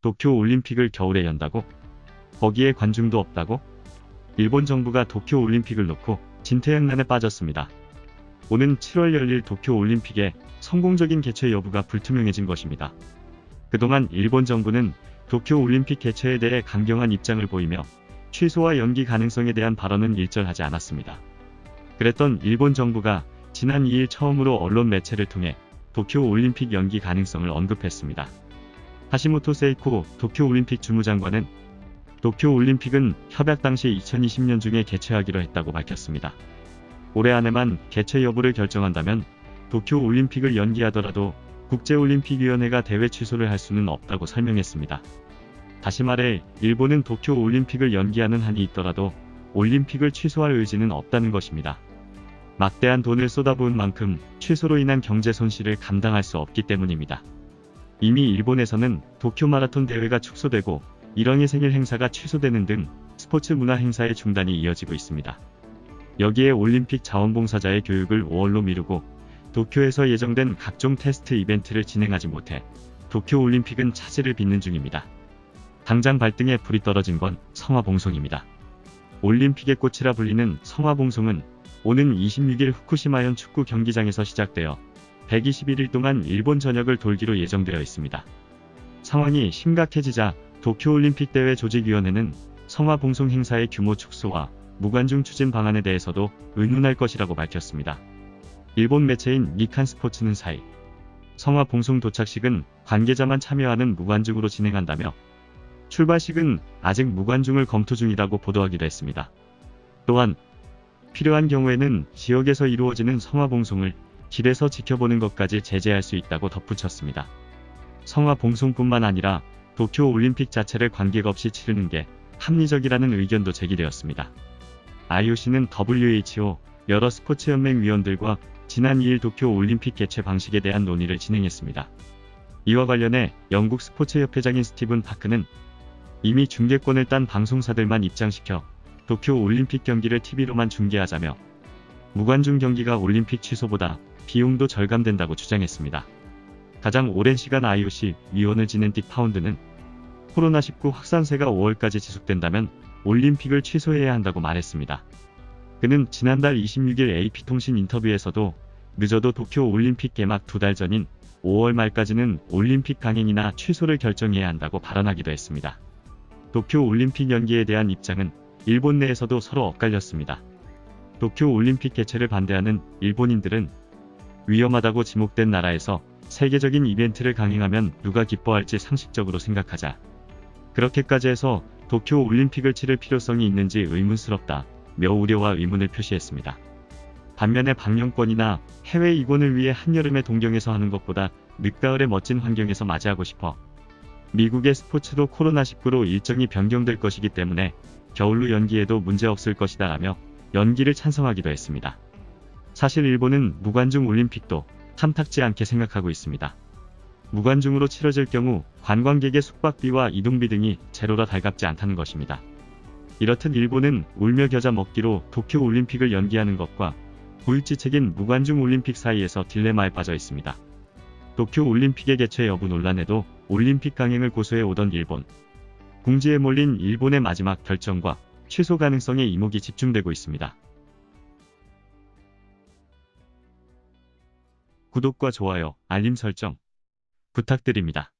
도쿄 올림픽을 겨울에 연다고? 거기에 관중도 없다고? 일본 정부가 도쿄 올림픽을 놓고 진퇴양난에 빠졌습니다. 오는 7월 열릴 도쿄 올림픽의 성공적인 개최 여부가 불투명해진 것입니다. 그동안 일본 정부는 도쿄 올림픽 개최에 대해 강경한 입장을 보이며 취소와 연기 가능성에 대한 발언은 일절하지 않았습니다. 그랬던 일본 정부가 지난 2일 처음으로 언론 매체를 통해 도쿄 올림픽 연기 가능성을 언급했습니다. 하시모토 세이코 도쿄 올림픽 주무장관은 도쿄 올림픽은 협약 당시 2020년 중에 개최하기로 했다고 밝혔습니다. 올해 안에만 개최 여부를 결정한다면 도쿄 올림픽을 연기하더라도 국제올림픽위원회가 대회 취소를 할 수는 없다고 설명했습니다. 다시 말해 일본은 도쿄 올림픽을 연기하는 한이 있더라도 올림픽을 취소할 의지는 없다는 것입니다. 막대한 돈을 쏟아부은 만큼 취소로 인한 경제 손실을 감당할 수 없기 때문입니다. 이미 일본에서는 도쿄 마라톤 대회가 축소되고 일왕의 생일 행사가 취소되는 등 스포츠 문화 행사의 중단이 이어지고 있습니다. 여기에 올림픽 자원봉사자의 교육을 5월로 미루고 도쿄에서 예정된 각종 테스트 이벤트를 진행하지 못해 도쿄 올림픽은 차질을 빚는 중입니다. 당장 발등에 불이 떨어진 건 성화봉송입니다. 올림픽의 꽃이라 불리는 성화봉송은 오는 26일 후쿠시마현 축구 경기장에서 시작되어 121일 동안 일본 전역을 돌기로 예정되어 있습니다. 상황이 심각해지자 도쿄올림픽 대회 조직위원회는 성화봉송 행사의 규모 축소와 무관중 추진 방안에 대해서도 의논할 것이라고 밝혔습니다. 일본 매체인 니칸 스포츠는 4일 성화봉송 도착식은 관계자만 참여하는 무관중으로 진행한다며 출발식은 아직 무관중을 검토 중이라고 보도하기도 했습니다. 또한 필요한 경우에는 지역에서 이루어지는 성화봉송을 길에서 지켜보는 것까지 제재할 수 있다고 덧붙였습니다. 성화봉송뿐만 아니라 도쿄 올림픽 자체를 관객 없이 치르는 게 합리적이라는 의견도 제기되었습니다. IOC는 WHO 여러 스포츠 연맹 위원들과 지난 2일 도쿄 올림픽 개최 방식에 대한 논의를 진행했습니다. 이와 관련해 영국 스포츠 협회장인 스티븐 파크는 이미 중계권을 딴 방송사들만 입장시켜 도쿄 올림픽 경기를 TV로만 중계하자며 무관중 경기가 올림픽 취소보다 비용도 절감된다고 주장했습니다. 가장 오랜 시간 IOC 위원을 지낸 딕 파운드는 코로나19 확산세가 5월까지 지속된다면 올림픽을 취소해야 한다고 말했습니다. 그는 지난달 26일 AP통신 인터뷰에서도 늦어도 도쿄 올림픽 개막 2달 전인 5월 말까지는 올림픽 강행이나 취소를 결정해야 한다고 발언하기도 했습니다. 도쿄 올림픽 연기에 대한 입장은 일본 내에서도 서로 엇갈렸습니다. 도쿄 올림픽 개최를 반대하는 일본인들은 위험하다고 지목된 나라에서 세계적인 이벤트를 강행하면 누가 기뻐할지 상식적으로 생각하자. 그렇게까지 해서 도쿄 올림픽을 치를 필요성이 있는지 의문스럽다며 우려와 의문을 표시했습니다. 반면에 방영권이나 해외 이권을 위해 한여름에 동경에서 하는 것보다 늦가을의 멋진 환경에서 맞이하고 싶어. 미국의 스포츠도 코로나19로 일정이 변경될 것이기 때문에 겨울로 연기해도 문제없을 것이다 라며 연기를 찬성하기도 했습니다. 사실 일본은 무관중 올림픽도 탐탁지 않게 생각하고 있습니다. 무관중으로 치러질 경우 관광객의 숙박비와 이동비 등이 제로라 달갑지 않다는 것입니다. 이렇듯 일본은 울며 겨자 먹기로 도쿄 올림픽을 연기하는 것과 불지책인 무관중 올림픽 사이에서 딜레마에 빠져 있습니다. 도쿄 올림픽의 개최 여부 논란에도 올림픽 강행을 고수해 오던 일본. 궁지에 몰린 일본의 마지막 결정과 취소 가능성에 이목이 집중되고 있습니다. 구독과 좋아요, 알림 설정 부탁드립니다.